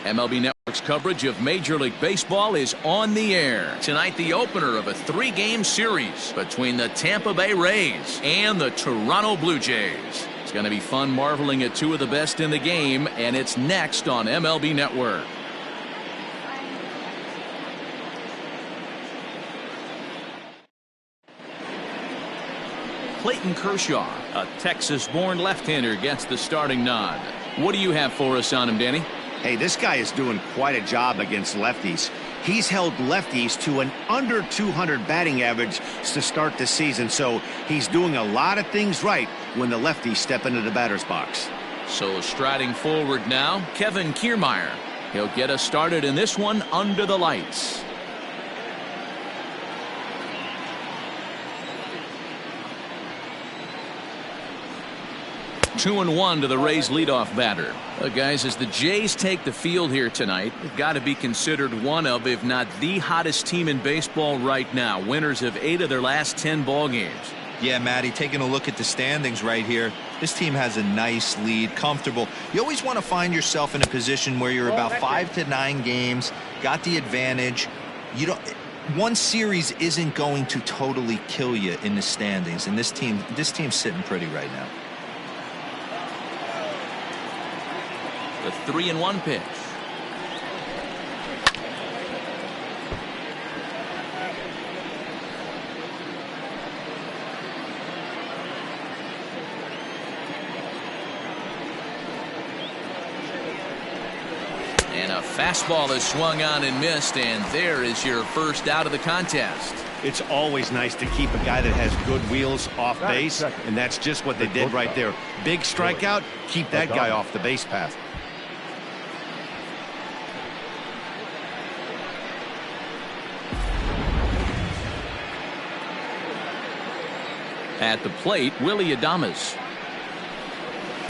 MLB Network's coverage of Major League Baseball is on the air. Tonight, the opener of a 3-game series between the Tampa Bay Rays and the Toronto Blue Jays. It's going to be fun marveling at two of the best in the game, and it's next on MLB Network. Clayton Kershaw, a Texas-born left-hander, gets the starting nod. What do you have for us on him, Danny? Hey, this guy is doing quite a job against lefties. He's held lefties to an under 200 batting average to start the season, so he's doing a lot of things right when the lefties step into the batter's box. So striding forward now, Kevin Kiermaier. He'll get us started in this one under the lights. 2-1 to the Rays leadoff batter. Guys, as the Jays take the field here tonight, they've got to be considered one of, if not the hottest team in baseball right now. Winners of 8 of their last 10 ball games. Yeah, Matty, taking a look at the standings right here, this team has a nice lead, comfortable. You always want to find yourself in a position where you're about 5 to 9 games, got the advantage. You don't. One series isn't going to totally kill you in the standings, and this team's sitting pretty right now. The 3-1 pitch. And a fastball is swung on and missed, and there is your first out of the contest. It's always nice to keep a guy that has good wheels off base, and that's just what they did right there. Big strikeout, keep that guy off the base path. At the plate, Willy Adames.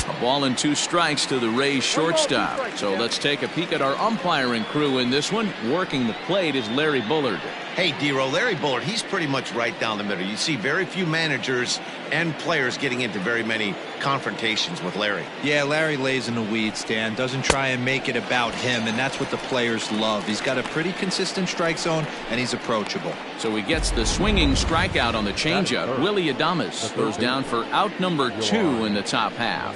A ball and 2 strikes to the Rays shortstop. So let's take a peek at our umpiring crew in this one. Working the plate is Larry Bullard. Hey, D-Row, Larry Bullard, he's pretty much right down the middle. You see very few managers and players getting into very many confrontations with Larry. Yeah, Larry lays in the weeds, Dan. Doesn't try and make it about him, and that's what the players love. He's got a pretty consistent strike zone, and he's approachable. So he gets the swinging strikeout on the changeup. Willy Adames goes down for out number 2 in the top half.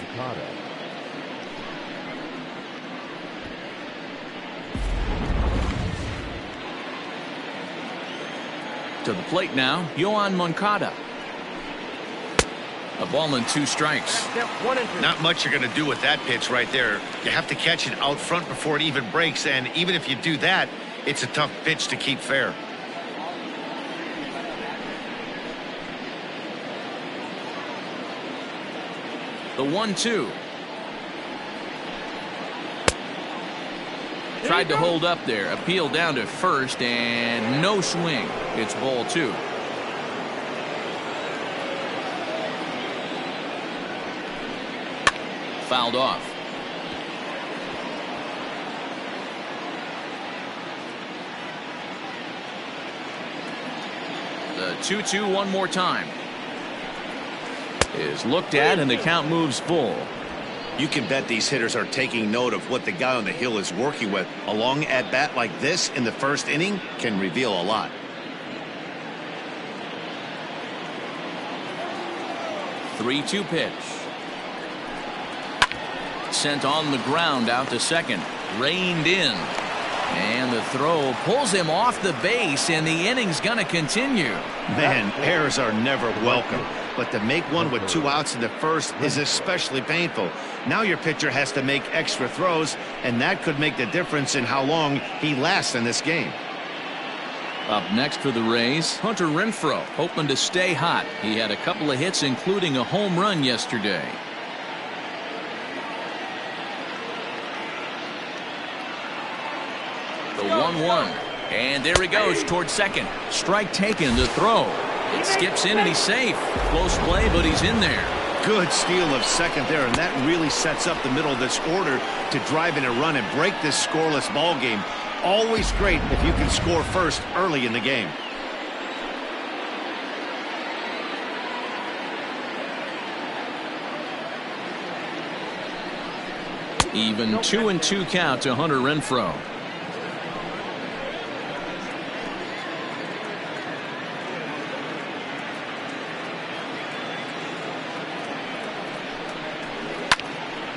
To the plate now, Yoan Moncada. A ball and 2 strikes. Not much you're going to do with that pitch right there. You have to catch it out front before it even breaks, and even if you do that, it's a tough pitch to keep fair. The 1-2. Tried to hold up there. Appeal down to first, and no swing. It's ball 2. Fouled off. The 2-2 one more time. Is looked at, and the count moves full. You can bet these hitters are taking note of what the guy on the hill is working with. A long at-bat like this in the first inning can reveal a lot. The 3-2 pitch. Sent on the ground out to second. Reined in. And the throw pulls him off the base, and the inning's going to continue. Man, errors are never welcome. But to make one with 2 outs in the first is especially painful. Now your pitcher has to make extra throws, and that could make the difference in how long he lasts in this game. Up next for the Rays, Hunter Renfroe, hoping to stay hot. He had a couple of hits, including a home run yesterday. The 1-1. And there he goes towards second. Strike taken to throw. It skips in and he's safe. Close play, but he's in there. Good steal of second there, and that really sets up the middle of this order to drive in a run and break this scoreless ball game. Always great if you can score first early in the game. Even 2-2 count to Hunter Renfroe.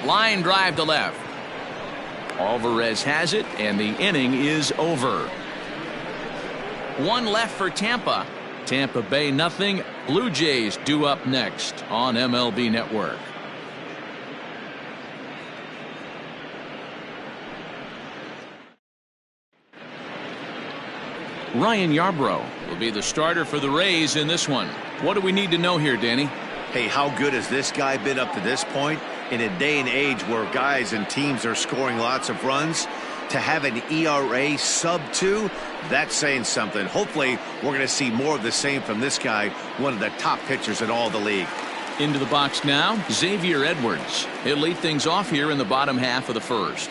Line drive to left. Alvarez has it, and the inning is over. One left for Tampa. Tampa Bay nothing. Blue Jays due up next on MLB Network. Ryan Yarbrough will be the starter for the Rays in this one. What do we need to know here, Danny? Hey, how good has this guy been up to this point? In a day and age where guys and teams are scoring lots of runs, to have an ERA sub-2, that's saying something. Hopefully, we're going to see more of the same from this guy, one of the top pitchers in all the league. Into the box now, Xavier Edwards. He'll lead things off here in the bottom half of the first.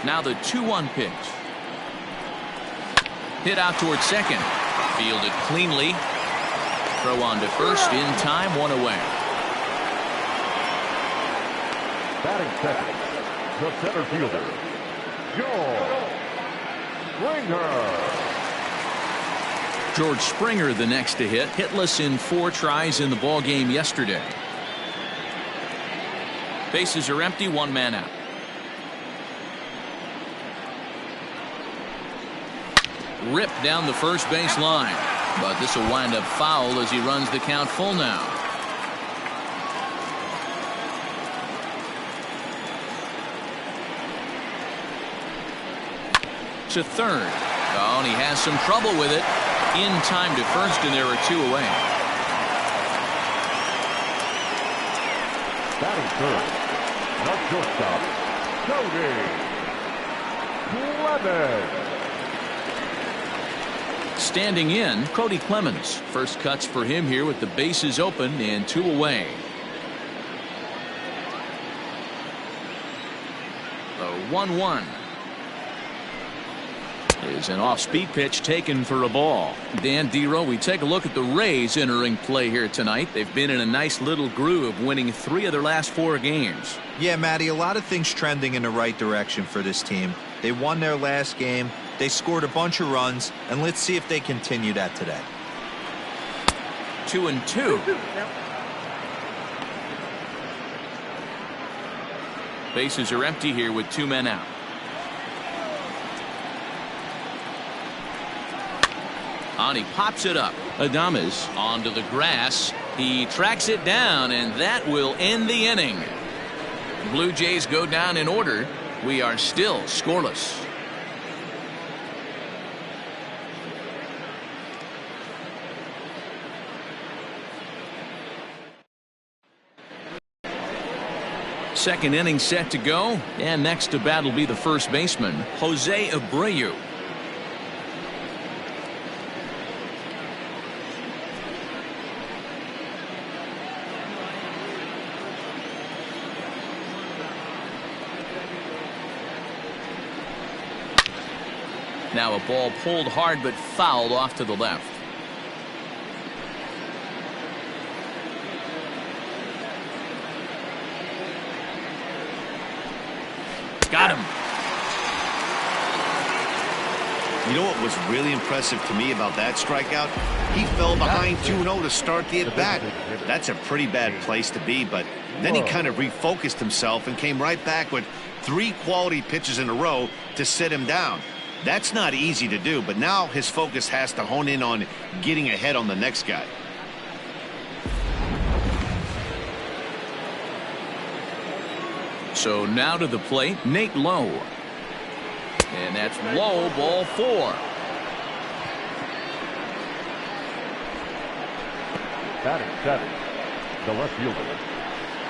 Now the 2-1 pitch. Hit out towards second. Fielded cleanly. Throw on to first in time, one away. Batting second, the center fielder, George Springer. George Springer the next to hit. Hitless in 4 tries in the ball game yesterday. Bases are empty, 1 man out. Ripped down the first base line. But this will wind up foul as he runs the count full now. To third. Oh, and he has some trouble with it. In time to first, and there are 2 away. Batting third, the shortstop, Cody Clemens. Standing in, Cody Clemens. First cuts for him here with the bases open and 2 away. The 1-1 is an off-speed pitch taken for a ball. Dan Dero, we take a look at the Rays entering play here tonight. They've been in a nice little groove, winning 3 of their last 4 games. Yeah, Matty, a lot of things trending in the right direction for this team. They won their last game. They scored a bunch of runs, and let's see if they continue that today. 2-2. Bases are empty here with 2 men out. On he pops it up. Adames onto the grass. He tracks it down, and that will end the inning. Blue Jays go down in order. We are still scoreless. Second inning set to go, and next to bat will be the first baseman, Jose Abreu. Now a ball pulled hard but fouled off to the left. Got him. You know what was really impressive to me about that strikeout? He fell behind 2-0 to start the at-bat. That's a pretty bad place to be, but then he kind of refocused himself and came right back with 3 quality pitches in a row to sit him down. That's not easy to do, but now his focus has to hone in on getting ahead on the next guy. So now to the plate, Nate Lowe. And that's low, ball 4. Batting 7, the left fielder,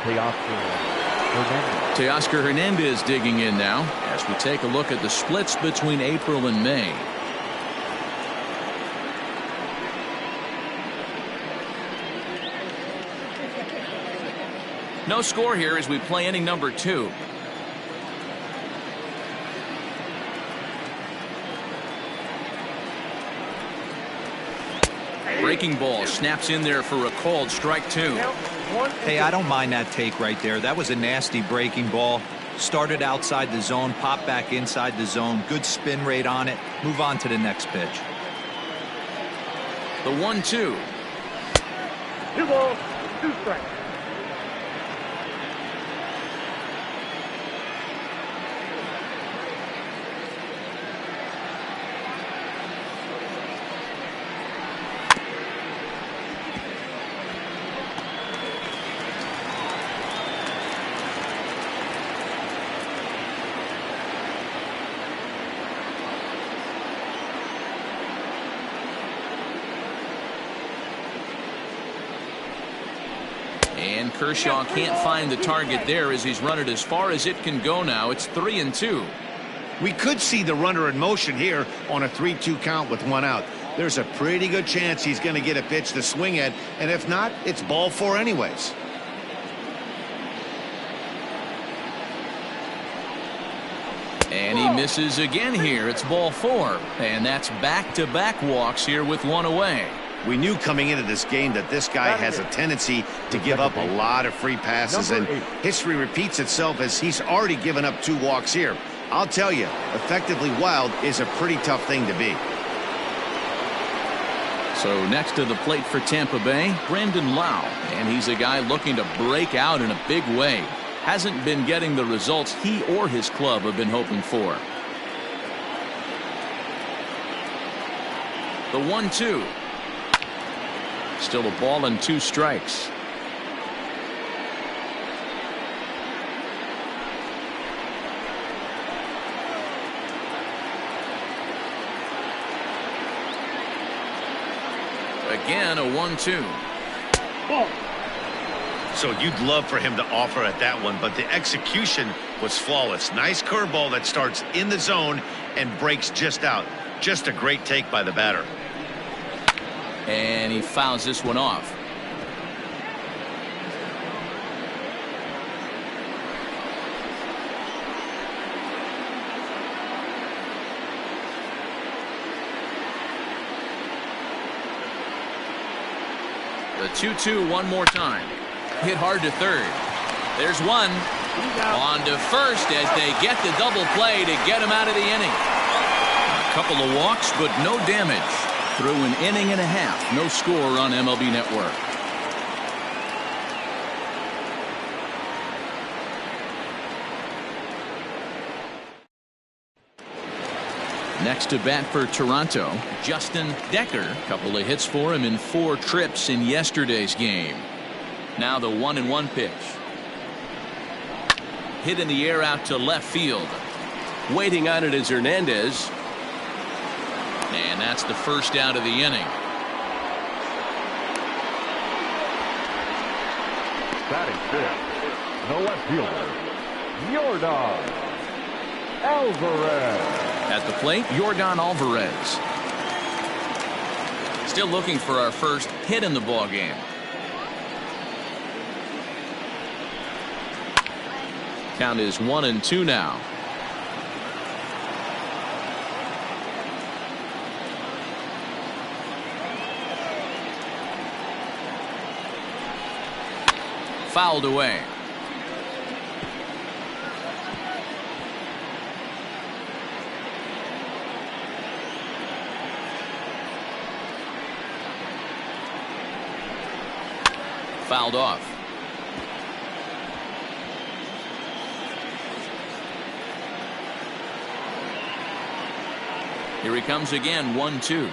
Teoscar Hernandez. Teoscar Hernandez digging in now as we take a look at the splits between April and May. No score here as we play inning number 2. Breaking ball snaps in there for a called strike 2. Hey, I don't mind that take right there. That was a nasty breaking ball. Started outside the zone, popped back inside the zone. Good spin rate on it. Move on to the next pitch. The 1-2. 2 balls, 2 strikes. And Kershaw can't find the target there as he's run it as far as it can go now. It's 3-2. We could see the runner in motion here on a 3-2 count with 1 out. There's a pretty good chance he's going to get a pitch to swing at, and if not, it's ball 4 anyways. And he misses again here. It's ball 4. And that's back-to-back walks here with 1 away. We knew coming into this game that this guy has a tendency to give up a lot of free passes, and history repeats itself as he's already given up 2 walks here. I'll tell you, effectively wild is a pretty tough thing to be. So next to the plate for Tampa Bay, Brandon Lau, and he's a guy looking to break out in a big way. Hasn't been getting the results he or his club have been hoping for. The 1-2. Still a ball and 2 strikes. Again, a 1-2. So you'd love for him to offer at that one, but the execution was flawless. Nice curveball that starts in the zone and breaks just out. Just a great take by the batter. And he fouls this one off. The 2-2 one more time. Hit hard to third. There's one. On to first as they get the double play to get him out of the inning. A couple of walks, but no damage. Through an inning and a half, no score on MLB Network. Next to bat for Toronto, Justin Decker. A couple of hits for him in 4 trips in yesterday's game. Now the 1-1 pitch. Hit in the air out to left field. Waiting on it is Hernandez. And that's the first out of the inning. Batting 5th, the left fielder, Yordan Alvarez. At the plate, Yordan Alvarez. Still looking for our first hit in the ballgame. Count is 1-2 now. Fouled away. Fouled off. Here he comes again, 1-2.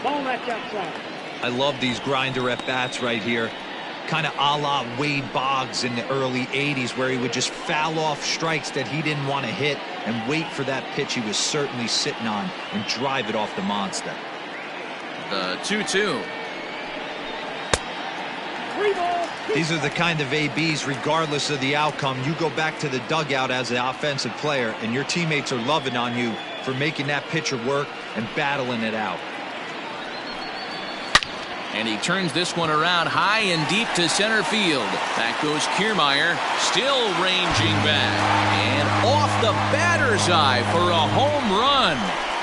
Ball that's outside. I love these grinder at bats right here. Kind of a la Wade Boggs in the early 80s, where he would just foul off strikes that he didn't want to hit and wait for that pitch he was certainly sitting on and drive it off the monster. The 2-2. These are the kind of ABs, regardless of the outcome, you go back to the dugout as an offensive player and your teammates are loving on you for making that pitcher work and battling it out. And he turns this one around high and deep to center field. Back goes Kiermaier, still ranging back. And off the batter's eye for a home run.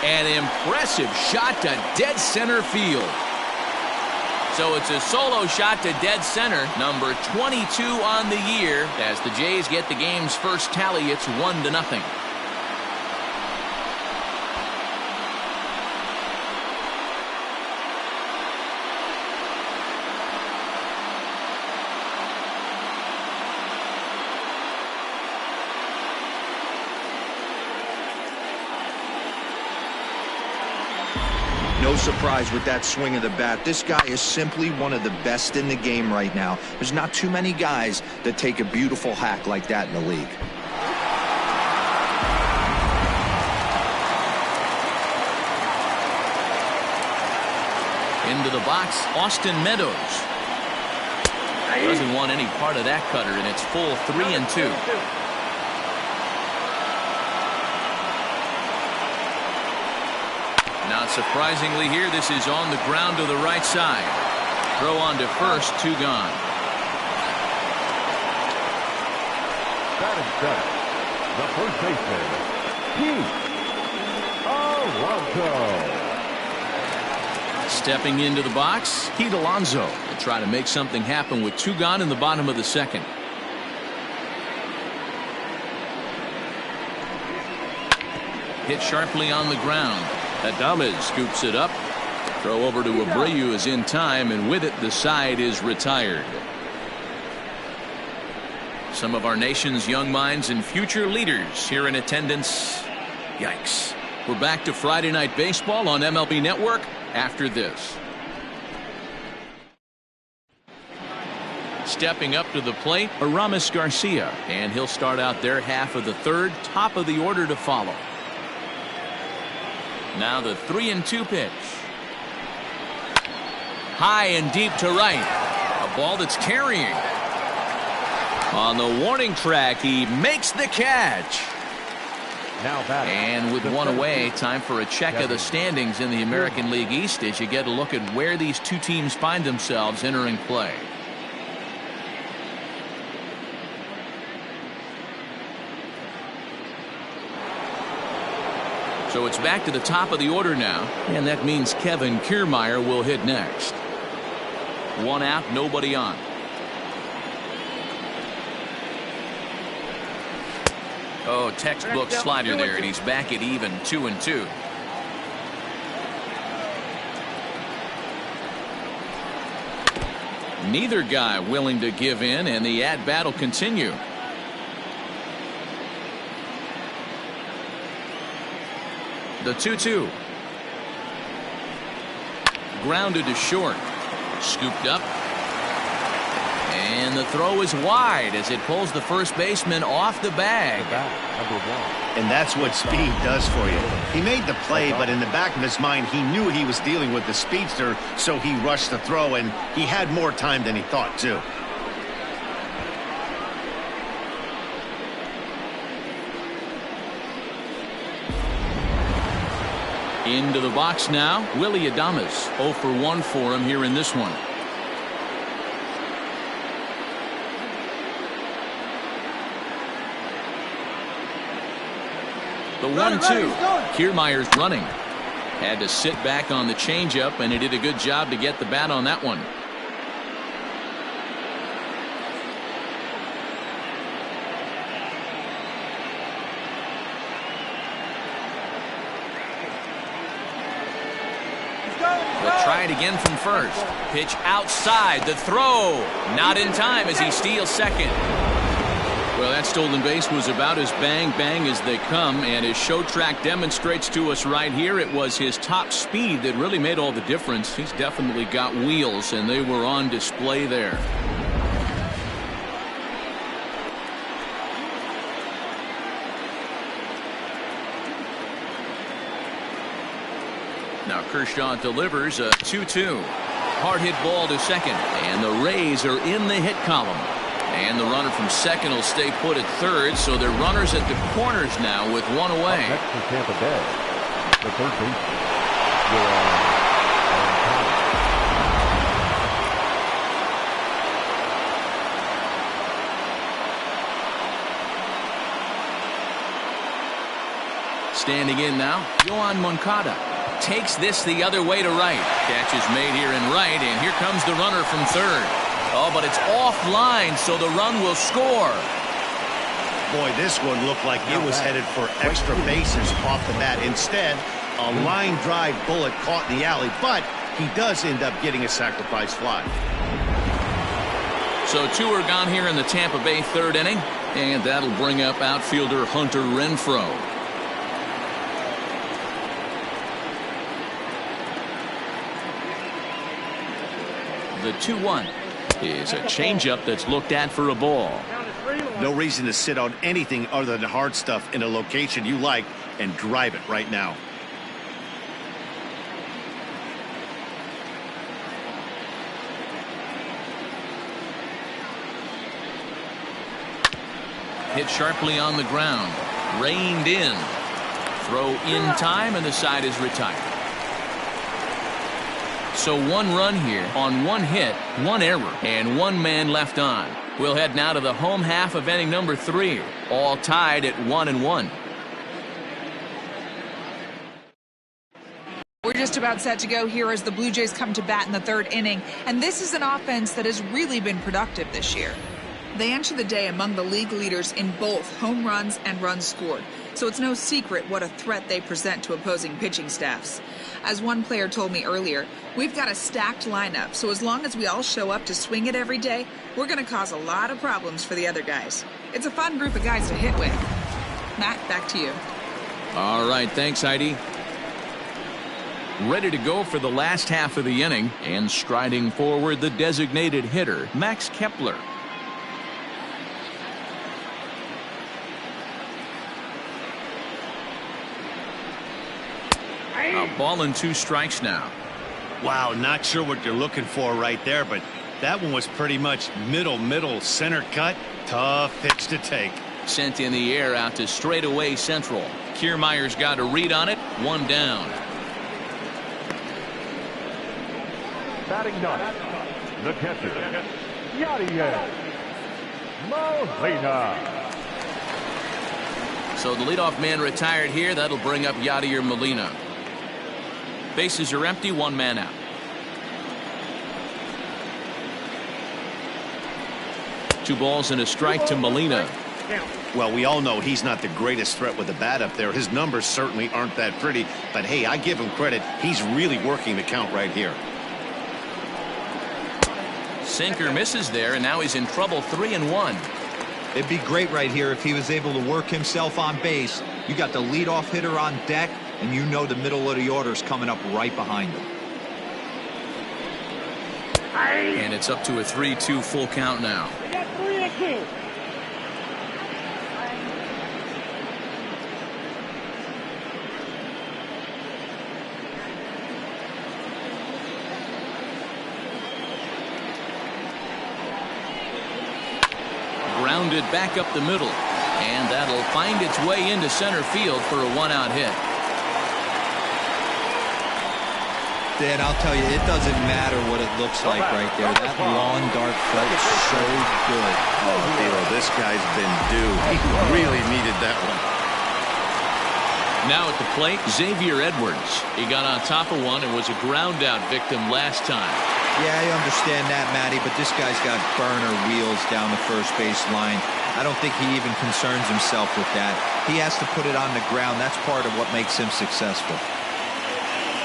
An impressive shot to dead center field. So it's a solo shot to dead center, number 22 on the year. As the Jays get the game's first tally, it's 1-0. No surprise with that swing of the bat. This guy is simply one of the best in the game right now. There's not too many guys that take a beautiful hack like that in the league. Into the box, Austin Meadows. Doesn't want any part of that cutter, and it's full 3-2. Not surprisingly here, this is on the ground to the right side. Throw on to first, 2 gone. Batting center, the first baseman, Pete Alonso. Stepping into the box, Pete Alonso to try to make something happen with 2 gone in the bottom of the second. Hit sharply on the ground. Adames scoops it up. Throw over to Abreu is in time, and with it the side is retired. Some of our nation's young minds and future leaders here in attendance. Yikes. We're back to Friday Night Baseball on MLB Network after this. Stepping up to the plate, Aramis Garcia, and he'll start out their half of the third, top of the order to follow. Now the 3-2 pitch. High and deep to right. A ball that's carrying. On the warning track, he makes the catch. Now batting. And with one away, time for a check of the standings in the American League East as you get a look at where these two teams find themselves entering play. So it's back to the top of the order now, and that means Kevin Kiermaier will hit next. 1 out, nobody on. Oh, textbook slider there, and he's back at even 2-2. Neither guy willing to give in, and the at-bat will continue. The 2-2. Grounded to short. Scooped up. And the throw is wide as it pulls the first baseman off the bag. And that's what speed does for you. He made the play, but in the back of his mind, he knew he was dealing with the speedster, so he rushed the throw, and he had more time than he thought, too. Into the box now, Willy Adames. 0 for 1 for him here in this one. The 1-2. Kiermaier's running. Had to sit back on the changeup, and he did a good job to get the bat on that one. They'll try it again from first. Pitch outside. The throw. Not in time as he steals second. Well, that stolen base was about as bang-bang as they come, and his show track demonstrates to us right here it was his top speed that really made all the difference. He's definitely got wheels, and they were on display there. Now Kershaw delivers a 2-2. Hard hit ball to second, and the Rays are in the hit column. And the runner from second will stay put at third, so they're runners at the corners now with 1 away. Up next for Tampa Bay, the third baseman, Standing in now, Yoan Moncada. takes this the other way to right. Catch is made here in right, and here comes the runner from third. Oh, but it's offline, so the run will score. Boy, this one looked like it was headed for extra bases off the bat. Instead, a line drive bullet caught in the alley, but he does end up getting a sacrifice fly. So 2 are gone here in the Tampa Bay third inning, and that'll bring up outfielder Hunter Renfroe. The 2-1 is a changeup that's looked at for a ball. No reason to sit on anything other than hard stuff in a location you like and drive it right now. Hit sharply on the ground. Reined in. Throw in time, and the side is retired. So 1 run here on 1 hit, 1 error, and 1 man left on. We'll head now to the home half of inning number 3. All tied at 1-1. We're just about set to go here as the Blue Jays come to bat in the 3rd inning, and this is an offense that has really been productive this year. They enter the day among the league leaders in both home runs and runs scored, so it's no secret what a threat they present to opposing pitching staffs. As one player told me earlier, we've got a stacked lineup, so as long as we all show up to swing it every day, we're going to cause a lot of problems for the other guys. It's a fun group of guys to hit with. Matt, back to you. All right, thanks, Heidi. Ready to go for the last half of the inning, and striding forward, the designated hitter, Max Kepler. A ball and 2 strikes now. Wow, not sure what you're looking for right there, but that one was pretty much middle, center cut. Tough pitch to take. Sent in the air out to straightaway central. Kiermaier's got a read on it. 1 down. Batting ninth, the catcher, Yadier Molina. So the leadoff man retired here. That'll bring up Yadier Molina. Bases are empty, 1 man out. 2 balls and a strike to Molina. Well, we all know he's not the greatest threat with the bat up there. His numbers certainly aren't that pretty, but hey, I give him credit. He's really working the count right here. Sinker misses there, and now he's in trouble. 3-1. It'd be great right here if he was able to work himself on base. You got the leadoff hitter on deck, and you know the middle of the order is coming up right behind him. And it's up to a 3-2 full count now. We got 3-2. Grounded back up the middle, and that'll find its way into center field for a 1-out hit. Dan, I'll tell you, it doesn't matter what it looks like right there. That long, dark felt so good. Oh, Theo, this guy's been due. He really needed that one. Now at the plate, Xavier Edwards. He got on top of one and was a ground-out victim last time. Yeah, I understand that, Matty, but this guy's got burner wheels down the first base line. I don't think he even concerns himself with that. He has to put it on the ground. That's part of what makes him successful.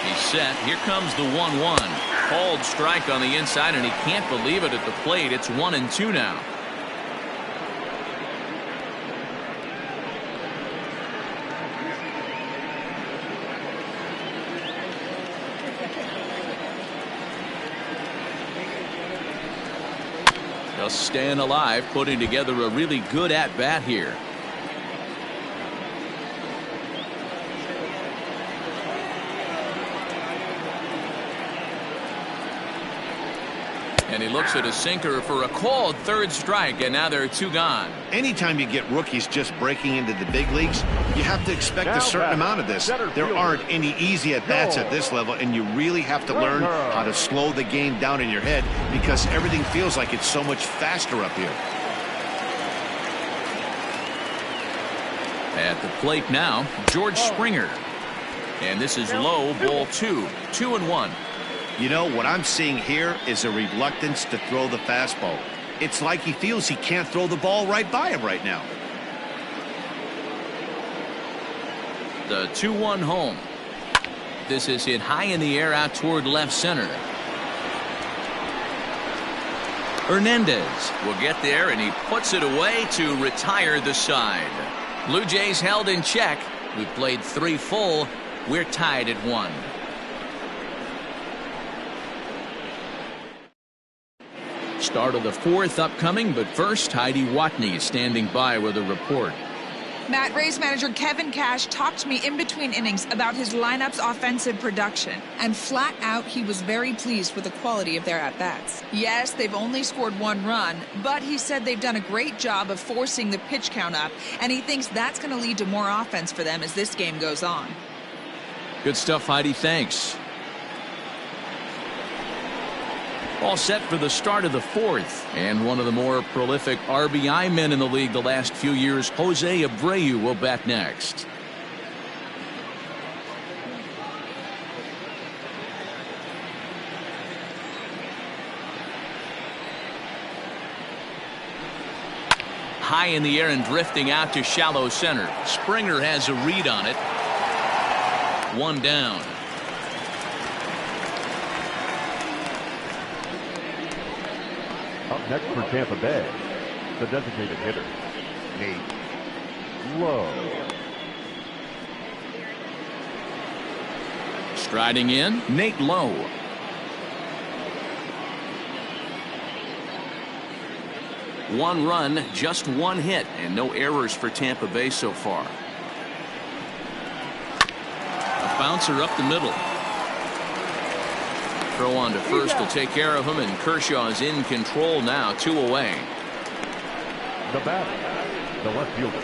He's set. Here comes the 1-1. Called strike on the inside, and he can't believe it at the plate. It's 1-2 now. Just staying alive, putting together a really good at-bat here. And he looks at a sinker for a called 3rd strike, and now there are 2 gone. Anytime you get rookies just breaking into the big leagues, you have to expect a certain amount of this. There aren't any easy at-bats at this level, and you really have to learn how to slow the game down in your head because everything feels like it's so much faster up here. At the plate now, George Springer. And this is low, ball 2. 2-1. You know, what I'm seeing here is a reluctance to throw the fastball. It's like he feels he can't throw the ball right by him right now. The 2-1 home. This is hit high in the air out toward left center. Hernandez will get there, and he puts it away to retire the side. Blue Jays held in check. We played 3 full. We're tied at 1. Start of the 4th upcoming, but first, Heidi Watney is standing by with a report. Matt, Rays manager Kevin Cash talked to me in between innings about his lineup's offensive production, and flat out he was very pleased with the quality of their at-bats. Yes, they've only scored 1 run, but he said they've done a great job of forcing the pitch count up, and he thinks that's going to lead to more offense for them as this game goes on. Good stuff, Heidi. Thanks. All set for the start of the 4th, and one of the more prolific RBI men in the league the last few years, Jose Abreu, will bat next. High in the air and drifting out to shallow center. Springer has a read on it. 1 down. Up next for Tampa Bay, the designated hitter, Nate Lowe. Striding in, Nate Lowe. One run, just 1 hit, and no errors for Tampa Bay so far. A bouncer up the middle. Throw on to first to take care of him, and Kershaw is in control now, 2 away. The batter, the left fielder,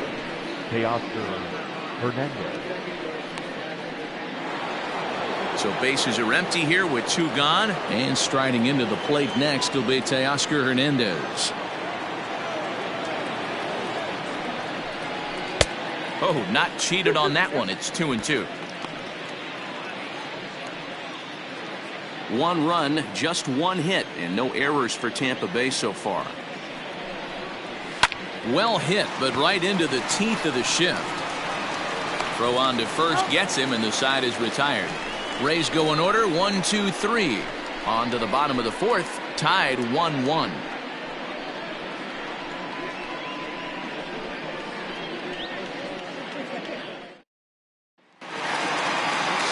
Teoscar Hernandez. So bases are empty here with 2 gone, and striding into the plate next will be Teoscar Hernandez. Oh, not cheated on that one. It's 2-2. 1 run, just 1 hit, and no errors for Tampa Bay so far. Well hit, but right into the teeth of the shift. Throw on to first gets him, and the side is retired. Rays go in order, 1, 2, 3. On to the bottom of the 4th, tied 1-1.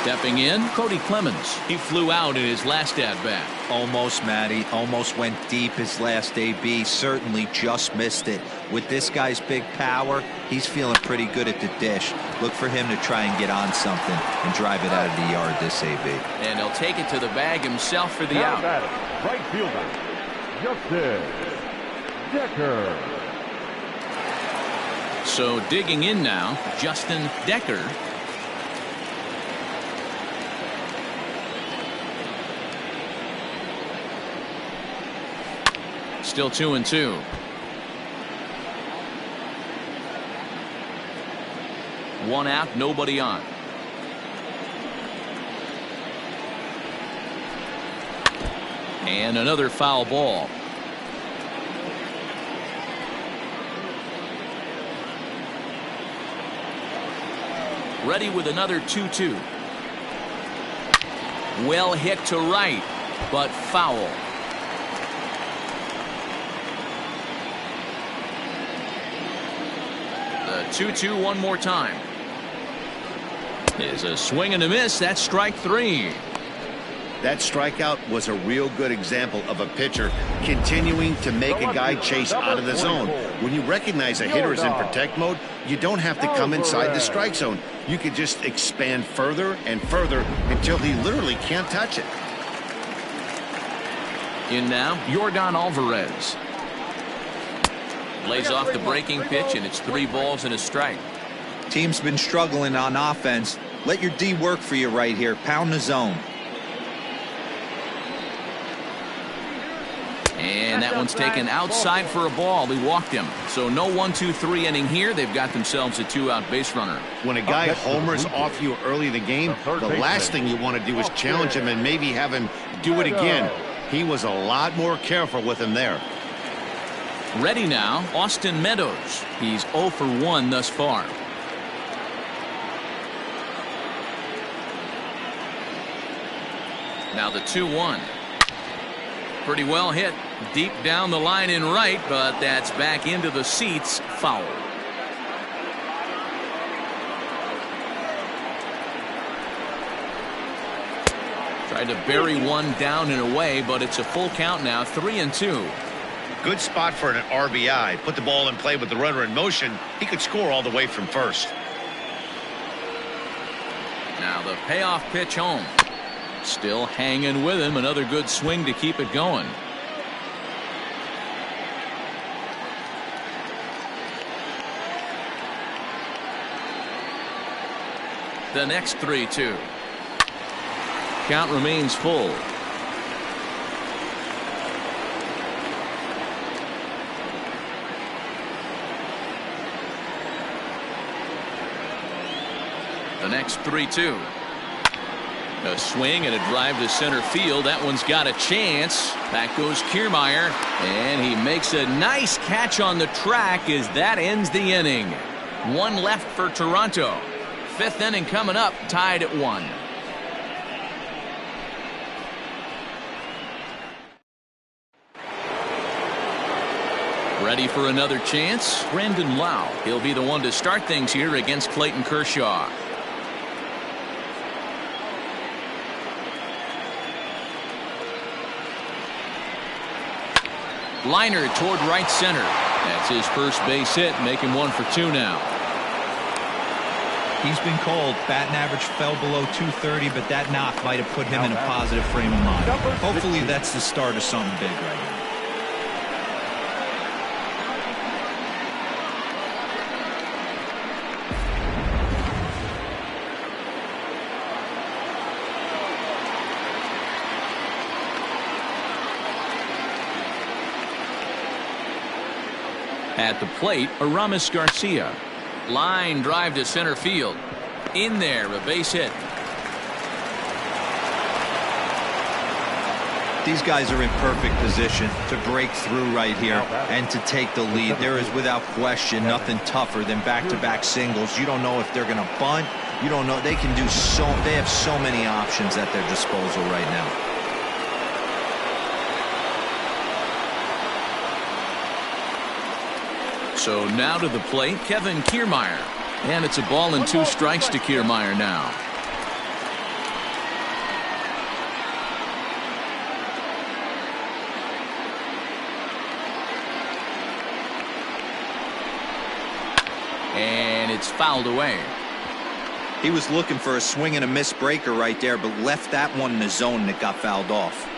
Stepping in, Cody Clemens. He flew out in his last at-bat. Almost, Matty. Almost went deep his last AB. Certainly just missed it. With this guy's big power, he's feeling pretty good at the dish. Look for him to try and get on something and drive it out of the yard this AB. And he'll take it to the bag himself for the Now out. batting, right fielder, Justin Decker. So digging in now, Justin Decker. Still 2-2. One out, nobody on. And another foul ball. Ready with another 2-2. Well hit to right, but foul. The 2-2 one more time. Is a swing and a miss. That's strike 3. That strikeout was a real good example of a pitcher continuing to make a guy chase out of the zone. When you recognize a hitter is in protect mode, you don't have to come inside the strike zone. You can just expand further and further until he literally can't touch it. In now, Yordan Alvarez. Lays off the breaking pitch, and it's 3 balls and a strike. Team's been struggling on offense. Let your D work for you right here. Pound the zone. And that one's taken outside for a ball. He walked him. So no 1-2-3 inning here. They've got themselves a 2-out base runner. When a guy homers off you early in the game, the last thing you want to do is challenge him and maybe have him do it again. He was a lot more careful with him there. Ready now, Austin Meadows. He's 0 for 1 thus far. Now the 2-1. Pretty well hit deep down the line in right, but that's back into the seats. Foul. Tried to bury one down and away, but it's a full count now. 3-2. Good spot for an RBI. Put the ball in play with the runner in motion. He could score all the way from first. Now the payoff pitch home. Still hanging with him. Another good swing to keep it going. The next 3-2. Count remains full. The next 3-2. A swing and a drive to center field. That one's got a chance. Back goes Kiermaier, and he makes a nice catch on the track as that ends the inning. One left for Toronto. Fifth inning coming up, tied at 1. Ready for another chance? Brandon Lowe. He'll be the one to start things here against Clayton Kershaw. Liner toward right center. That's his first base hit, making 1 for 2 now. He's been called. Batting average fell below 230, but that knock might have put him in a positive frame of mind. Hopefully that's the start of something big right now. At the plate, Aramis Garcia. Line drive to center field. In there, a base hit. These guys are in perfect position to break through right here and to take the lead. There is without question nothing tougher than back-to-back singles. You don't know if they're going to bunt. You don't know. They can do they have so many options at their disposal right now. So now to the plate, Kevin Kiermaier. And it's a ball and 2 strikes to Kiermaier now. And it's fouled away. He was looking for a swing and a miss breaker right there, but left that one in the zone that got fouled off.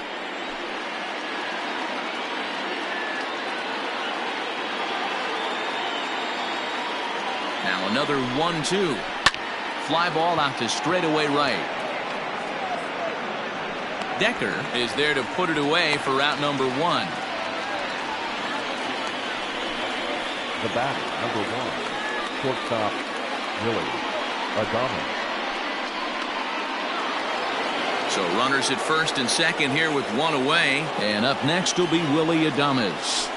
Now another 1-2. Fly ball out to straightaway right. Decker is there to put it away for out number 1. The batter, number 1, shortstop, Willie Adames. So runners at first and second here with 1 away. And up next will be Willie Adames.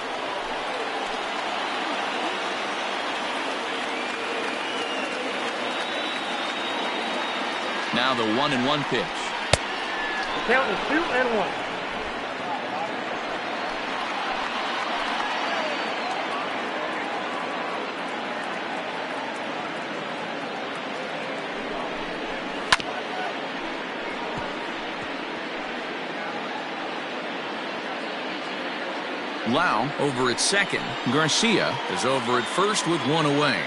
Now the 1-1 pitch. The count is 2-1. Lau over at second. Garcia is over at first with 1 away.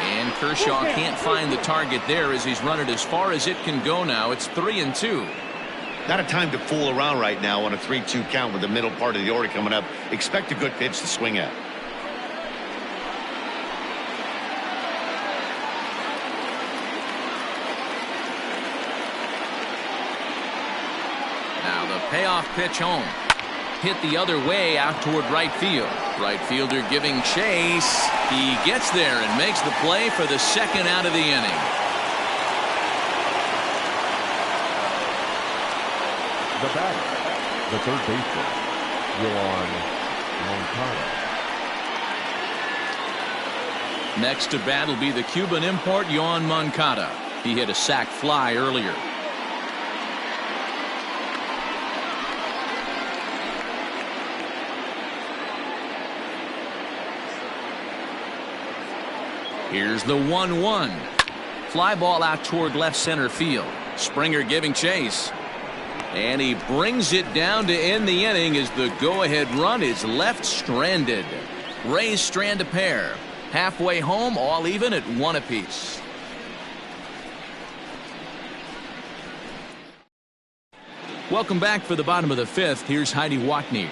And Kershaw can't find the target there as he's run it as far as it can go now. It's 3-2. Not a time to fool around right now on a 3-2 count with the middle part of the order coming up. Expect a good pitch to swing at. Now the payoff pitch home. Hit the other way out toward right field. Right fielder giving chase. He gets there and makes the play for the second out of the inning. The batter, the third baseman, Yoan Moncada. Next to bat will be the Cuban import Yoan Moncada. He hit a sac fly earlier. Here's the 1-1. Fly ball out toward left center field. Springer giving chase. And he brings it down to end the inning as the go-ahead run is left stranded. Rays strand a pair. Halfway home, all even at 1 apiece. Welcome back for the bottom of the 5th. Here's Heidi Watney.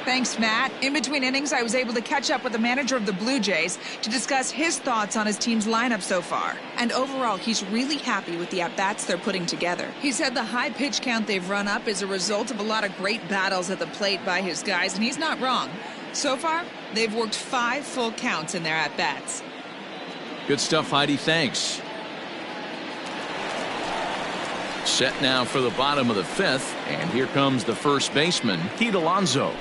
Thanks, Matt. In between innings, I was able to catch up with the manager of the Blue Jays to discuss his thoughts on his team's lineup so far. And overall, he's really happy with the at-bats they're putting together. He said the high pitch count they've run up is a result of a lot of great battles at the plate by his guys, and he's not wrong. So far, they've worked 5 full counts in their at-bats. Good stuff, Heidi. Thanks. Set now for the bottom of the 5th, and here comes the first baseman, Pete Alonso.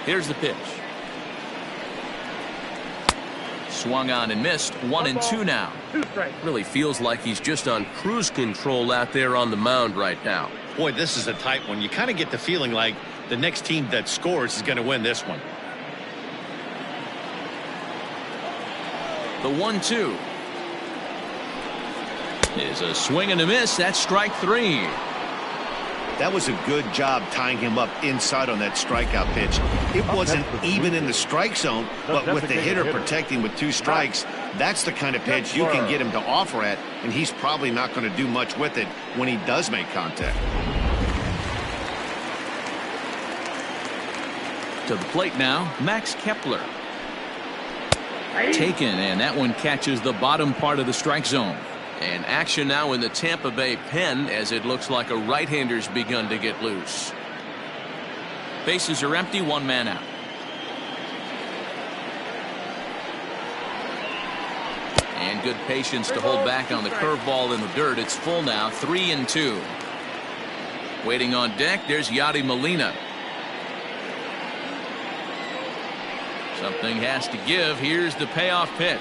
Here's the pitch. Swung on and missed. 1-2 now. Really feels like he's just on cruise control out there on the mound right now. Boy, this is a tight one. You kind of get the feeling like the next team that scores is going to win this one. The 1-2 is a swing and a miss. That's strike 3. That was a good job tying him up inside on that strikeout pitch. It wasn't even in the strike zone, but with the hitter protecting with 2 strikes, that's the kind of pitch you can get him to offer at, and he's probably not going to do much with it when he does make contact. To the plate now, Max Kepler. Taken, and that one catches the bottom part of the strike zone. And action now in the Tampa Bay pen as it looks like a right-hander's begun to get loose. Bases are empty, 1 man out. And good patience to hold back on the curveball in the dirt. It's full now, 3-2. Waiting on deck, there's Yadi Molina. Something has to give. Here's the payoff pitch.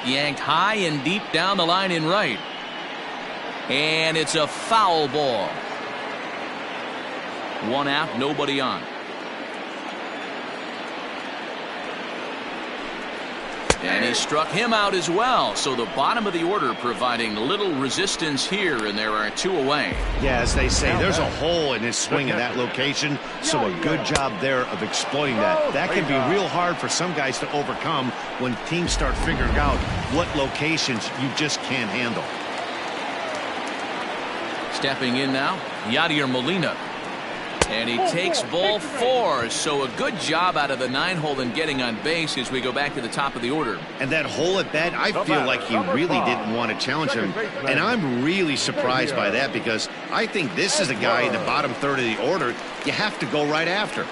Yanked high and deep down the line in right. And it's a foul ball. 1 out, nobody on. And he struck him out as well. So the bottom of the order providing little resistance here, and there are 2 away. Yeah, as they say, there's a hole in his swing in that location, so a good job there of exploiting that. That can be real hard for some guys to overcome when teams start figuring out what locations you just can't handle. Stepping in now, Yadier Molina. And he takes ball 4, so a good job out of the 9-hole in getting on base as we go back to the top of the order. And that hole at bat, I feel like he really didn't want to challenge him. And I'm really surprised by that because I think this is a guy in the bottom third of the order you have to go right after.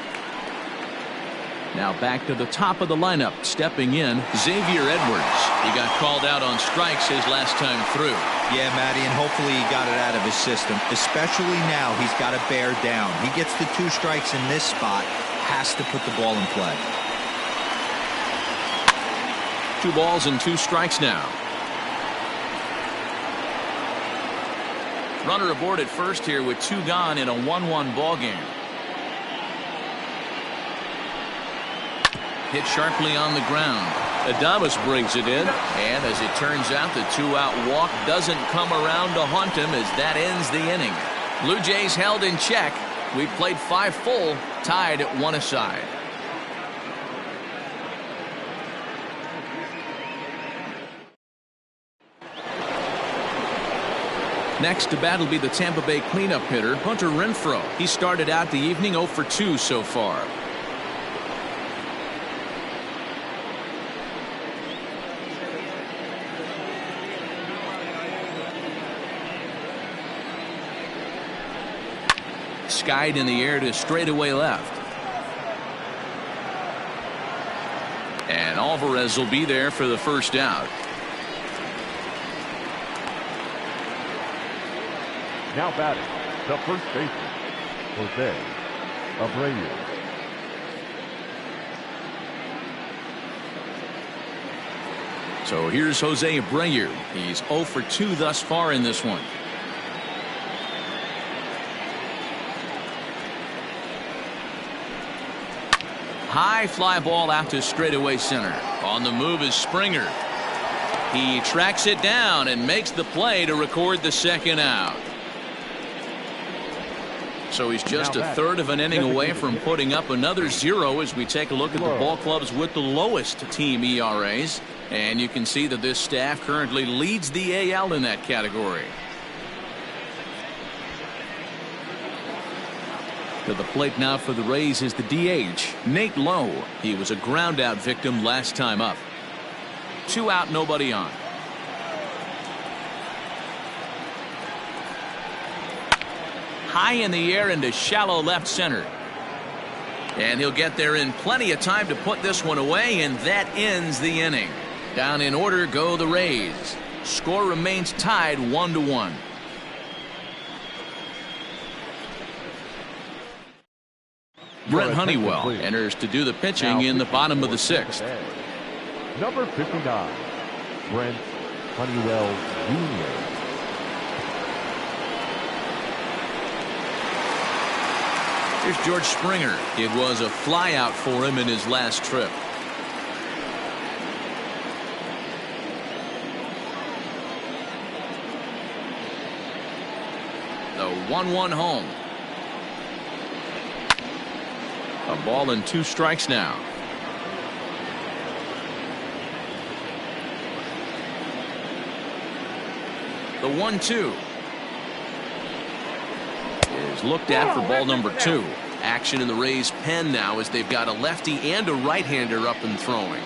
Now back to the top of the lineup. Stepping in, Xavier Edwards. He got called out on strikes his last time through. Yeah, Matty, and hopefully he got it out of his system. Especially now, he's got to bear down. He gets the 2 strikes in this spot, has to put the ball in play. 2 balls and 2 strikes now. Runner aboard at first here with 2 gone in a 1-1 ball game. Hit sharply on the ground. Adames brings it in, and as it turns out, the 2-out walk doesn't come around to haunt him as that ends the inning. Blue Jays held in check. We played 5 full, tied at 1 aside. Next to bat will be the Tampa Bay cleanup hitter, Hunter Renfroe. He started out the evening 0 for 2 so far. Skied in the air to straightaway left. And Alvarez will be there for the first out. Now batting, the first baseman, Jose Abreu. So here's Jose Abreu. He's 0 for 2 thus far in this one. High fly ball out to straightaway center. On the move is Springer. He tracks it down and makes the play to record the second out. So he's just a third of an inning away from putting up another 0 as we take a look at the ball clubs with the lowest team ERAs. And you can see that this staff currently leads the AL in that category. To the plate now for the Rays is the DH, Nate Lowe. He was a ground out victim last time up. 2 out, nobody on. High in the air into shallow left center. And he'll get there in plenty of time to put this one away, and that ends the inning. Down in order go the Rays. Score remains tied 1-1. Brent Honeywell enters to do the pitching in the bottom of the 6th. Number 59, Brent Honeywell Jr. Here's George Springer. It was a flyout for him in his last trip. The 1-1 home. A ball and 2 strikes now. The 1-2 is looked at for ball number 2. Action in the Rays' pen now as they've got a lefty and a right-hander up and throwing.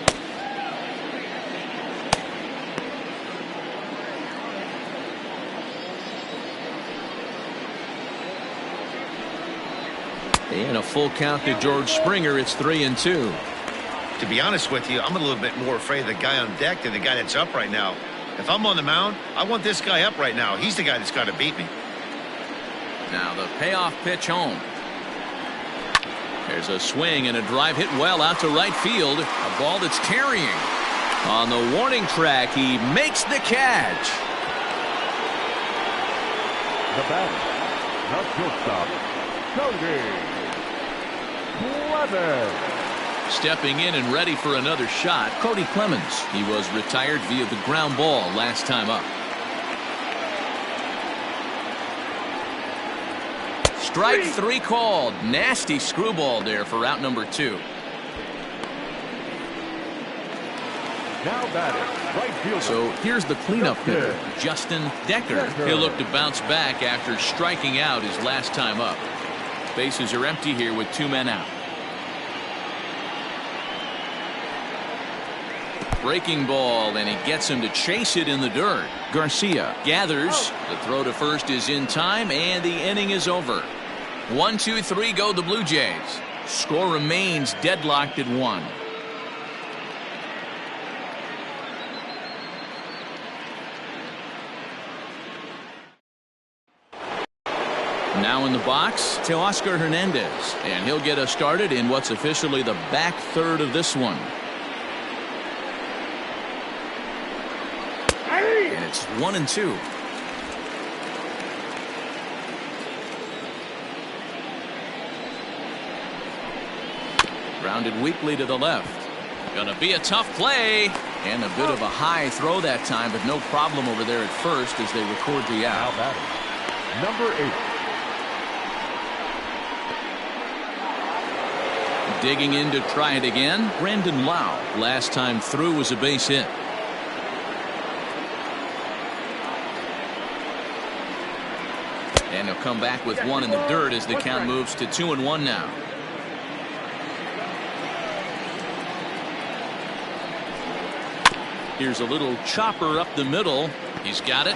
And a full count to George Springer. It's 3-2. To be honest with you, I'm a little bit more afraid of the guy on deck than the guy that's up right now. If I'm on the mound, I want this guy up right now. He's the guy that's got to beat me. Now the payoff pitch home. There's a swing and a drive hit well out to right field. A ball that's carrying. On the warning track, he makes the catch. The batter, the shortstop, Cody Clemens. Stepping in and ready for another shot, Cody Clemens. He was retired via the ground ball last time up. Strike 3 called. Nasty screwball there for out number 2. Now batting, right fielder. So here's the cleanup hitter, Justin Decker. He'll look to bounce back after striking out his last time up. Bases are empty here with 2 men out. Breaking ball, and he gets him to chase it in the dirt. Garcia gathers. The throw to first is in time, and the inning is over. 1-2-3 go the Blue Jays. Score remains deadlocked at 1. Now in the box, Teoscar Hernandez, and he'll get us started in what's officially the back third of this one. And it's 1-2. Grounded weakly to the left. Gonna be a tough play, and a bit of a high throw that time, but no problem over there at first as they record the out. Now batting, number 8. Digging in to try it again, Brandon Lau. Last time through was a base hit. And he'll come back with 1 in the dirt as the count moves to 2-1 now. Here's a little chopper up the middle. He's got it.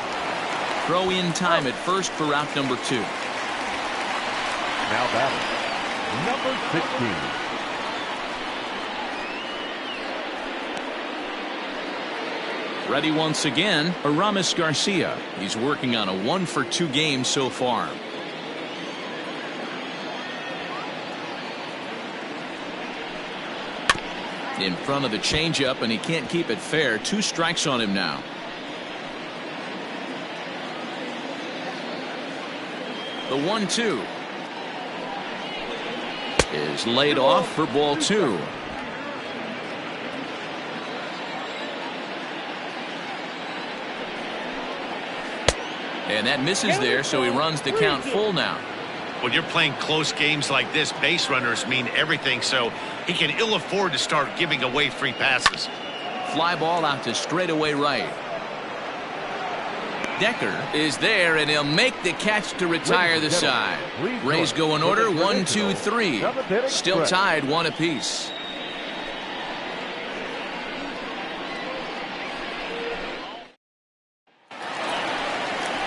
Throw in time at first for out number 2. Now batting, number 16. Ready once again, Aramis Garcia. He's working on a 1-for-2 game so far. In front of the changeup, and he can't keep it fair. 2 strikes on him now. The 1-2 is laid off for ball 2. And that misses there, so he runs the count full now. When you're playing close games like this, base runners mean everything, so he can ill afford to start giving away free passes. Fly ball out to straightaway right. Decker is there, and he'll make the catch to retire the side. Rays go in order, 1, 2, 3. Still tied 1 apiece.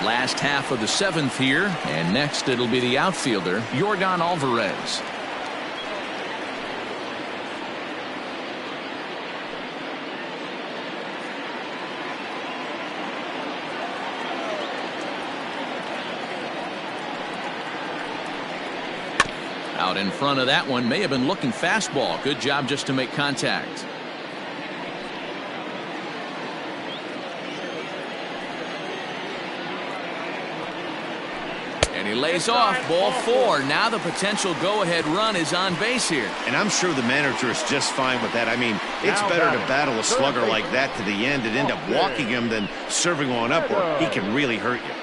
Last half of the 7th here, and next it'll be the outfielder, Yordan Alvarez. Out in front of that one, may have been looking fastball. Good job just to make contact. And he lays off, ball 4. Now the potential go-ahead run is on base here. And I'm sure the manager is just fine with that. I mean, it's better to battle a slugger like that to the end and end up walking him than serving one up where he can really hurt you.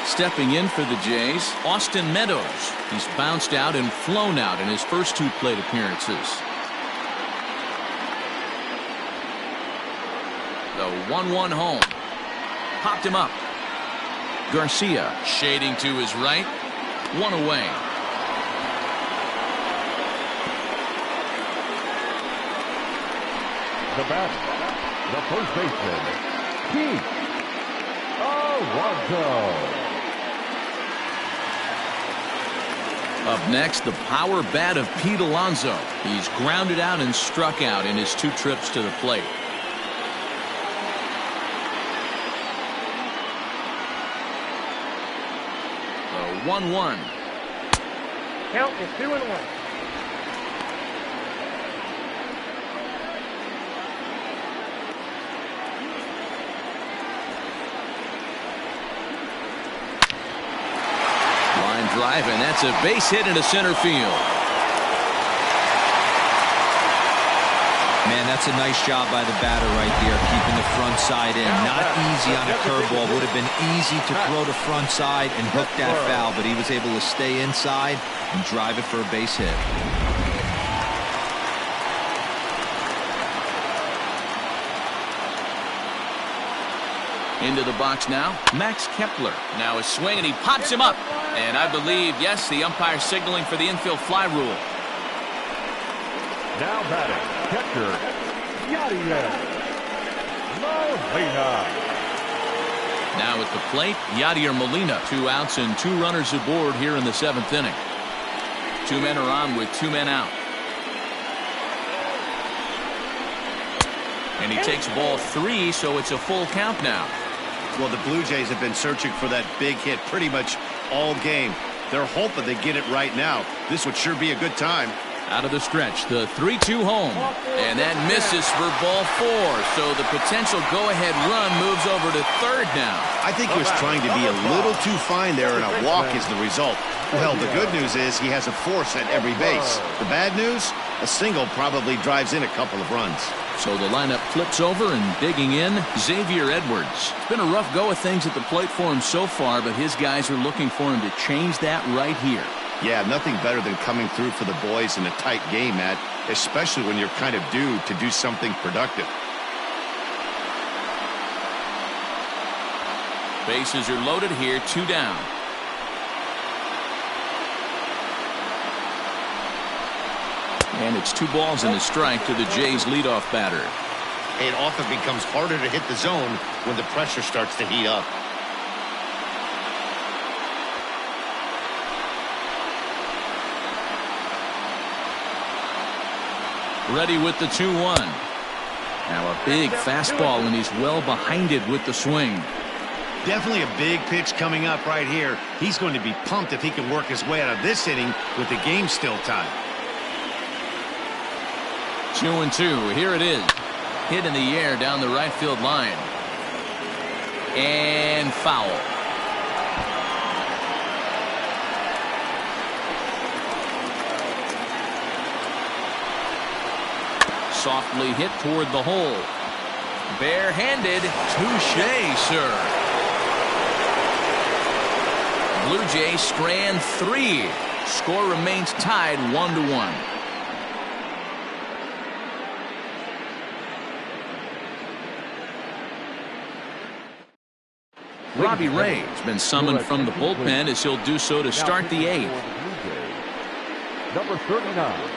Stepping in for the Jays, Austin Meadows. He's bounced out and flown out in his first 2 plate appearances. The 1-1 home. Popped him up. Garcia shading to his right. 1 away. The batter, the first baseman, Pete Alonso. Up next, the power bat of Pete Alonso. He's grounded out and struck out in his 2 trips to the plate. The 1-1. Count is 2-1. Drive, and that's a base hit into center field. Man, that's a nice job by the batter right there, keeping the front side in. Not easy on a curveball. Would have been easy to throw the front side and hook that foul, but he was able to stay inside and drive it for a base hit. Into the box now, Max Kepler. Now a swing, and he pops him up. And I believe, yes, the umpire signaling for the infield fly rule. Now batting, catcher, Yadier Molina. Now at the plate, Yadier Molina. 2 outs and 2 runners aboard here in the 7th inning. 2 men are on with 2 men out. And he takes ball 3, so it's a full count now. Well, the Blue Jays have been searching for that big hit pretty much all game. They're hoping they get it right now. This would sure be a good time. Out of the stretch, the 3-2 home. And that misses for ball 4. So the potential go-ahead run moves over to third now. I think he was trying to be a little too fine there, and a walk is the result. Well, the good news is he has a force at every base. The bad news? A single probably drives in a couple of runs. So the lineup flips over, and digging in, Xavier Edwards. It's been a rough go of things at the plate for him so far, but his guys are looking for him to change that right here. Yeah, nothing better than coming through for the boys in a tight game, Matt, especially when you're kind of due to do something productive. Bases are loaded here, 2 down. And it's 2 balls and a strike to the Jays' leadoff batter. It often becomes harder to hit the zone when the pressure starts to heat up. Ready with the 2-1. Now a big fastball, and he's well behind it with the swing. Definitely a big pitch coming up right here. He's going to be pumped if he can work his way out of this inning with the game still tied. 2-2. Here it is. Hit in the air down the right field line. And foul. Softly hit toward the hole. Barehanded. Touche, sir. Blue Jays strand 3. Score remains tied 1-1. Robbie Ray has been summoned from the bullpen as he'll do so to start the 8th. Number 39.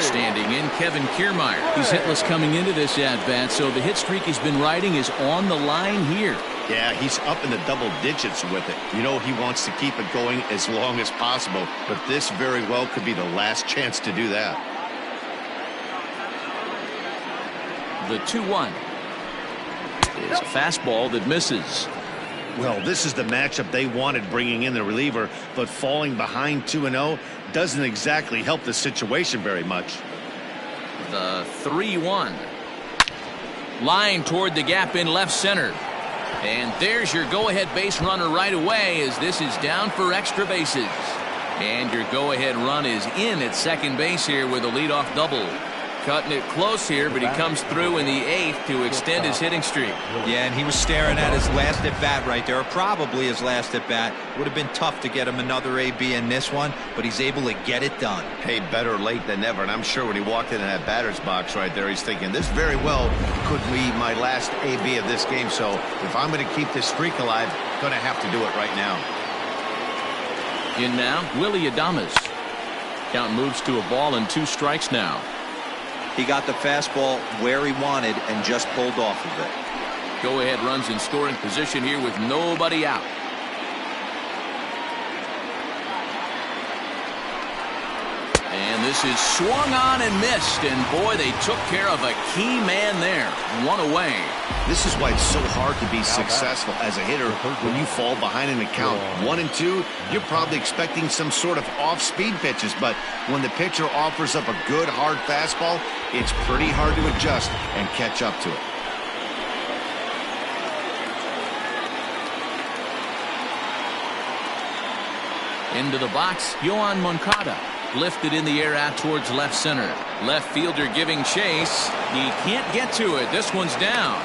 Standing in, Kevin Kiermaier. He's hitless coming into this at-bat, so the hit streak he's been riding is on the line here. Yeah, he's up in the double digits with it. You know he wants to keep it going as long as possible, but this very well could be the last chance to do that. The 2-1 is a fastball that misses. Well, this is the matchup they wanted, bringing in the reliever, but falling behind 2-0 doesn't exactly help the situation very much. The 3-1. Line toward the gap in left center. And there's your go-ahead base runner right away as this is down for extra bases. And your go-ahead run is in at second base here with a leadoff double. Cutting it close here, but he comes through in the 8th to extend his hitting streak. Yeah, and he was staring at his last at-bat right there, or probably his last at-bat. Would have been tough to get him another AB in this one, but he's able to get it done. Hey, better late than never, and I'm sure when he walked in that batter's box right there, he's thinking, this very well could be my last AB of this game, so if I'm going to keep this streak alive, going to have to do it right now. In now, Willy Adames. Count moves to a ball and 2 strikes now. He got the fastball where he wanted and just pulled off of it. Go ahead runs in scoring position here with nobody out. And this is swung on and missed, and boy, they took care of a key man there. 1 away. This is why it's so hard to be successful as a hitter when you fall behind in the count. 1 and 2, you're probably expecting some sort of off-speed pitches, but when the pitcher offers up a good hard fastball, it's pretty hard to adjust and catch up to it. Into the box, Yoan Moncada. Lifted in the air out towards left center. Left fielder giving chase. He can't get to it. This one's down.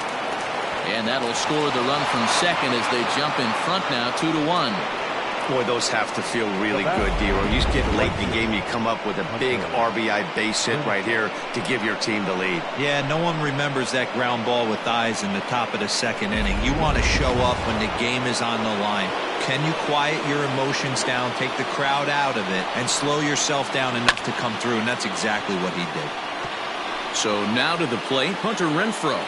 And that'll score the run from second as they jump in front now 2-1. Boy, those have to feel really good, Dero. You get late in the game, you come up with a big RBI base hit right here to give your team the lead. Yeah, no one remembers that ground ball with eyes in the top of the second inning. You want to show up when the game is on the line. Can you quiet your emotions down, take the crowd out of it, and slow yourself down enough to come through? And that's exactly what he did. So now to the plate, Hunter Renfroe.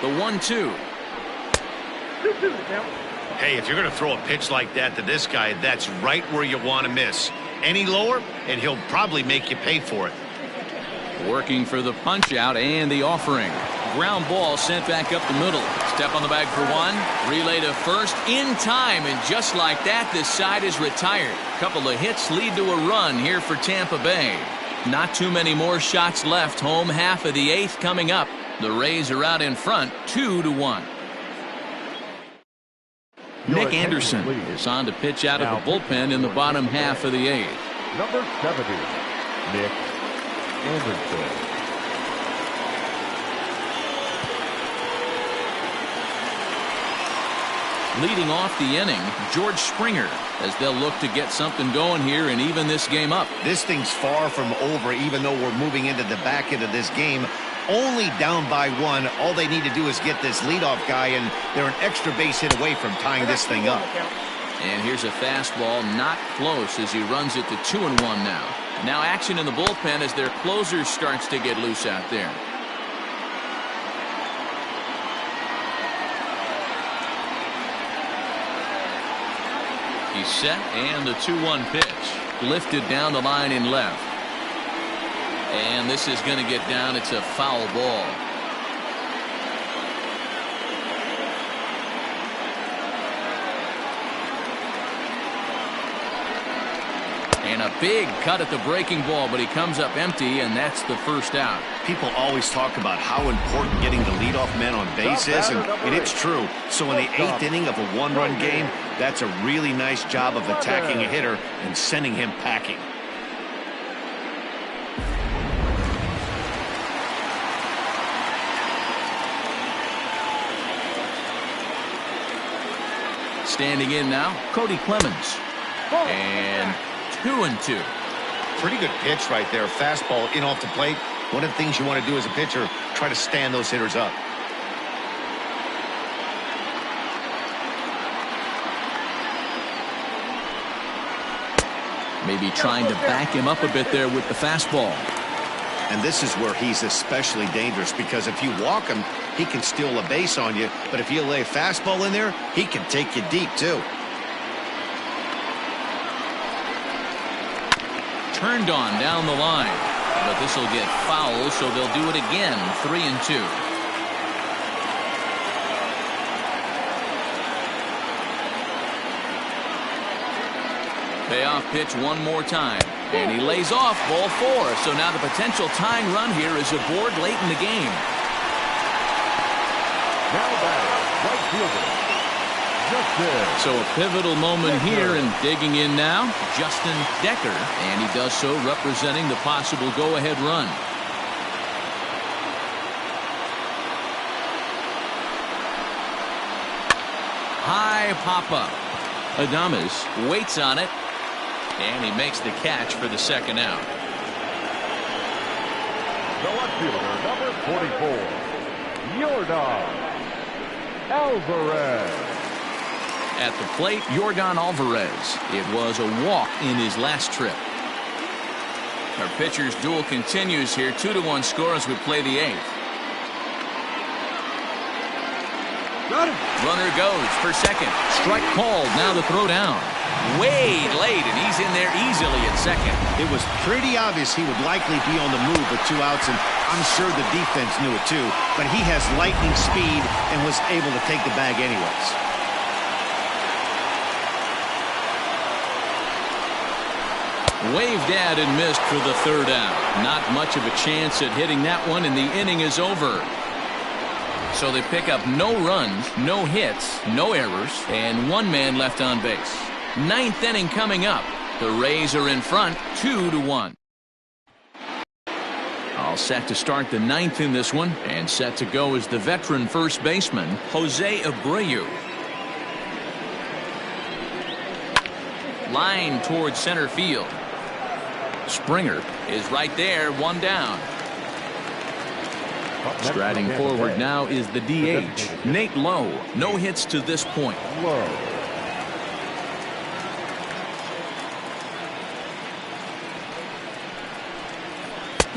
The 1-2. Hey, if you're going to throw a pitch like that to this guy, that's right where you want to miss. Any lower, and he'll probably make you pay for it. Working for the punch out and the offering. Ground ball sent back up the middle. Step on the bag for 1. Relay to first in time, and just like that, this side is retired. Couple of hits lead to a run here for Tampa Bay. Not too many more shots left. Home half of the 8th coming up. The Rays are out in front 2-1. Nick Anderson is on to pitch out of the bullpen in the bottom half of the 8th. Number 70, Nick Anderson. Leading off the inning, George Springer, as they'll look to get something going here and even this game up. This thing's far from over, even though we're moving into the back end of this game. Only down by 1. All they need to do is get this leadoff guy, and they're an extra base hit away from tying this thing up. And here's a fastball not close as he runs it to 2-1 now. Now action in the bullpen as their closer starts to get loose out there. He's set, and the 2-1 pitch. Lifted down the line in left. And this is going to get down. It's a foul ball. And a big cut at the breaking ball, but he comes up empty, and that's the first out. People always talk about how important getting the leadoff man on base is, and it's true. So in the 8th inning of a 1-run game, that's a really nice job of attacking a hitter and sending him packing. Standing in now, Cody Clemens. And 2-2. Pretty good pitch right there. Fastball in off the plate. One of the things you want to do as a pitcher, try to stand those hitters up. Maybe trying to back him up a bit there with the fastball. And this is where he's especially dangerous, because if you walk him, he can steal a base on you. But if you lay a fastball in there, he can take you deep, too. Turned on down the line. But this will get foul, so they'll do it again. 3-2. Payoff pitch one more time. And he lays off ball 4. So now the potential tying run here is aboard late in the game. Now batting, right fielder, Justin. So a pivotal moment here, and digging in now, Justin Decker. And he does so representing the possible go-ahead run. High pop-up. Adames waits on it. And he makes the catch for the second out. The left fielder, number 44, Yordan Alvarez. At the plate, Yordan Alvarez. It was a walk in his last trip. Our pitcher's duel continues here. 2-1 score as we play the 8th. Got him. Runner goes for second. Strike called. Now the throw down. Way late, and he's in there easily at second. It was pretty obvious he would likely be on the move with 2 outs, and I'm sure the defense knew it too. But he has lightning speed and was able to take the bag anyways. Waved at and missed for the third out. Not much of a chance at hitting that one, and the inning is over. So they pick up no runs, no hits, no errors, and 1 man left on base. 9th inning coming up. The Rays are in front, 2-1. All set to start the 9th in this one, and set to go is the veteran first baseman, Jose Abreu. Line towards center field. Springer is right there, 1 down. Striding forward now is the DH, Nate Lowe. No hits to this point. Lowe.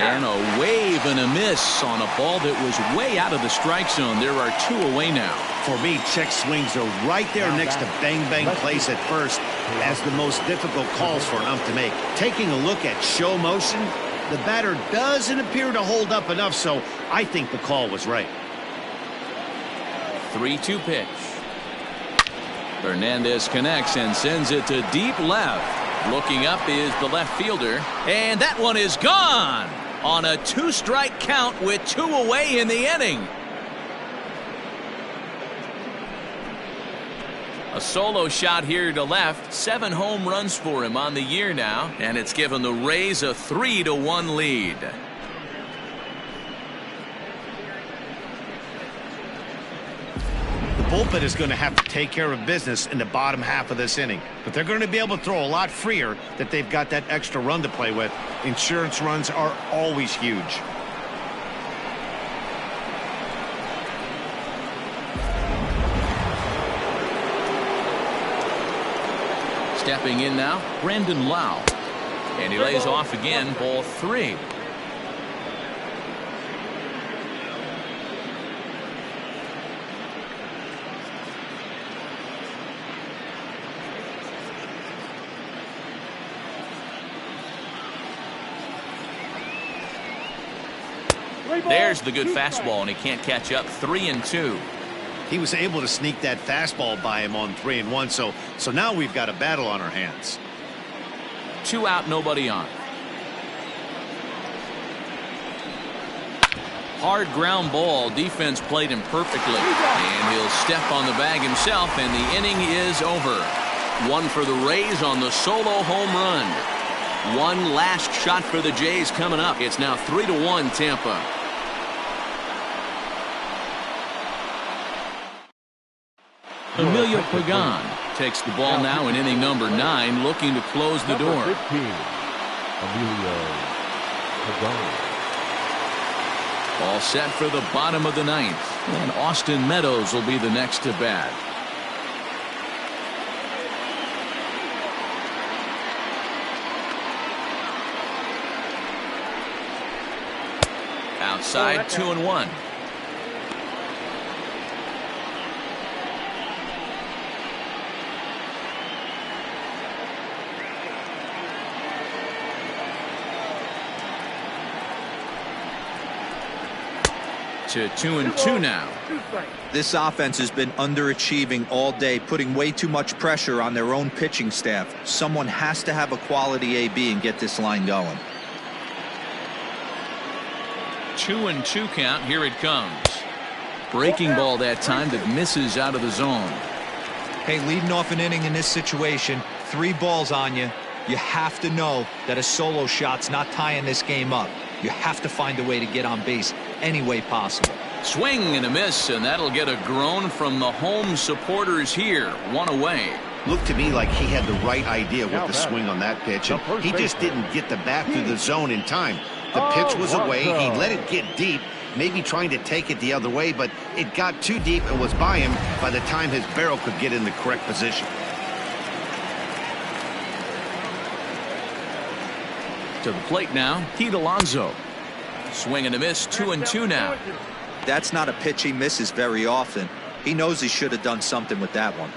And a wave and a miss on a ball that was way out of the strike zone. There are 2 away now. For me, check swings are right there next to bang-bang plays at first as the most difficult calls for an ump to make. Taking a look at show motion, the batter doesn't appear to hold up enough, so I think the call was right. 3-2 pitch. Hernandez connects and sends it to deep left. Looking up is the left fielder, and that one is gone on a 2-strike count with 2 away in the inning. A solo shot here to left. 7 home runs for him on the year now, and it's given the Rays a 3-1 lead. The bullpen is going to have to take care of business in the bottom half of this inning, but they're going to be able to throw a lot freer that they've got that extra run to play with. Insurance runs are always huge. Stepping in now, Brandon Lau. And he lays off again, ball 3. There's the good fastball, and he can't catch up. 3-2. He was able to sneak that fastball by him on 3-1, so now we've got a battle on our hands. 2 out, nobody on. Hard ground ball. Defense played him perfectly. And he'll step on the bag himself, and the inning is over. 1 for the Rays on the solo home run. 1 last shot for the Jays coming up. It's now 3-1 Tampa. Emilio Pagan takes the ball now in inning number 9, looking to close the door. 15, Emilio Pagan. All set for the bottom of the 9th. And Austin Meadows will be the next to bat. Outside, 2-1. To 2-2 now. This offense has been underachieving all day, putting way too much pressure on their own pitching staff. Someone has to have a quality AB and get this line going. 2-2 count. Here it comes. Breaking ball that time that misses out of the zone. Hey, leading off an inning in this situation, 3 balls on you. You have to know that a solo shot's not tying this game up. You have to find a way to get on base any way possible. Swing and a miss, and that'll get a groan from the home supporters here. 1 away. Looked to me like he had the right idea with the swing on that pitch, and he just didn't get the bat through the zone in time. The pitch was away. He let it get deep, maybe trying to take it the other way, but it got too deep and was by him by the time his barrel could get in the correct position. To the plate now, Pete Alonso. Swing and a miss, 2-2 now. That's not a pitch he misses very often. He knows he should have done something with that one.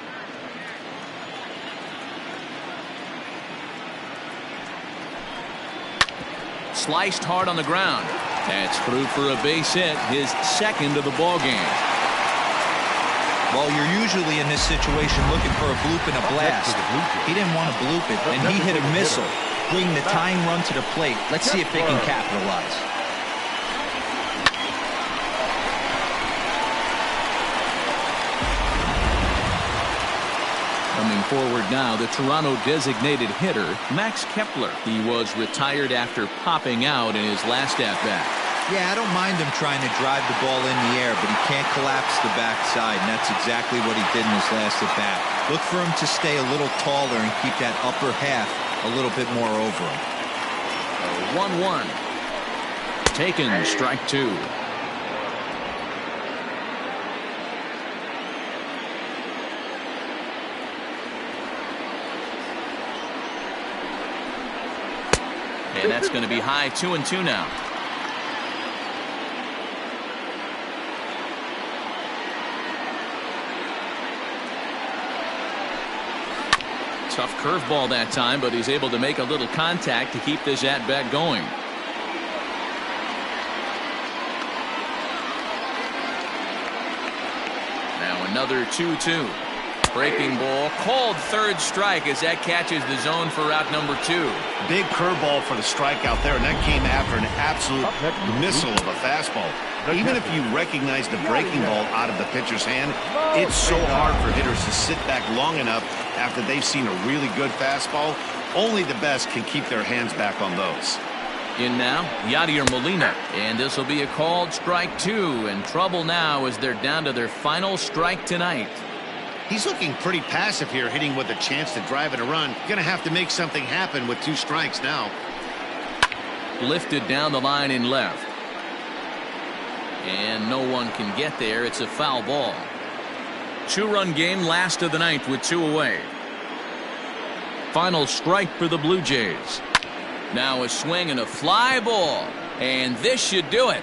Sliced hard on the ground. That's through for a base hit, his 2nd of the ball game. Well, you're usually in this situation looking for a bloop and a blast. He didn't want to bloop it, and he hit a missile, bringing the tying run to the plate. Let's see if they can capitalize. Coming forward now, the Toronto designated hitter, Max Kepler. He was retired after popping out in his last at-bat. Yeah, I don't mind him trying to drive the ball in the air, but he can't collapse the backside, and that's exactly what he did in his last at-bat. Look for him to stay a little taller and keep that upper half a little bit more over him. 1-1. Taken, strike 2. And that's going to be high, 2-2 now. Tough curveball that time, but he's able to make a little contact to keep this at-bat going. Now another 2-2. Breaking ball, called third strike as that catches the zone for out number 2. Big curveball for the strikeout there, and that came after an absolute missile of a fastball. Even if you recognize the breaking ball out of the pitcher's hand, it's so hard for hitters to sit back long enough after they've seen a really good fastball. Only the best can keep their hands back on those. In now, Yadier Molina, and this will be a called strike 2, and trouble now as they're down to their final strike tonight. He's looking pretty passive here, hitting with a chance to drive it a run. Gonna have to make something happen with 2 strikes now. Lifted down the line in left. And no one can get there. It's a foul ball. 2-run game, last of the 9th with 2 away. Final strike for the Blue Jays. Now a swing and a fly ball. And this should do it.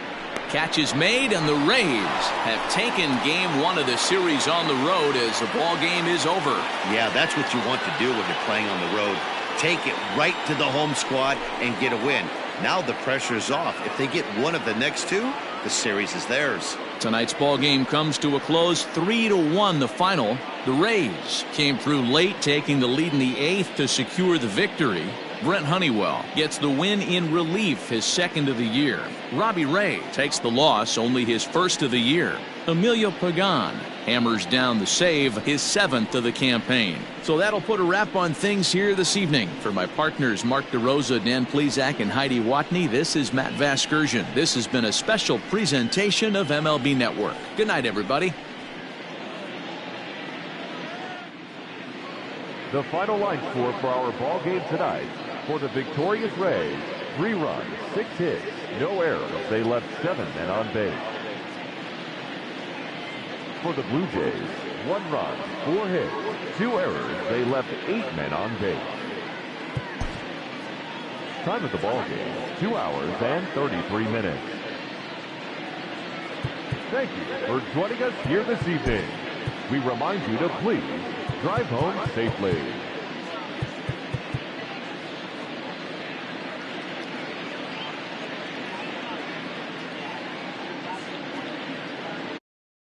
Catch is made, and the Rays have taken game 1 of the series on the road as the ball game is over. Yeah, that's what you want to do when you're playing on the road. Take it right to the home squad and get a win. Now the pressure is off. If they get one of the next 2, the series is theirs. Tonight's ball game comes to a close, 3-1 the final. The Rays came through late, taking the lead in the 8th to secure the victory. Brent Honeywell gets the win in relief, his 2nd of the year. Robbie Ray takes the loss, only his 1st of the year. Emilio Pagan hammers down the save, his 7th of the campaign. So that'll put a wrap on things here this evening. For my partners Mark DeRosa, Dan Plesac, and Heidi Watney, this is Matt Vasgersian. This has been a special presentation of MLB Network. Good night, everybody. The final line score for our ball game tonight. For the victorious Rays, 3 runs, 6 hits, no errors. They left 7 men on base. For the Blue Jays, 1 run, 4 hits, 2 errors. They left 8 men on base. Time of the ball game, 2 hours and 33 minutes. Thank you for joining us here this evening. We remind you to please drive home safely.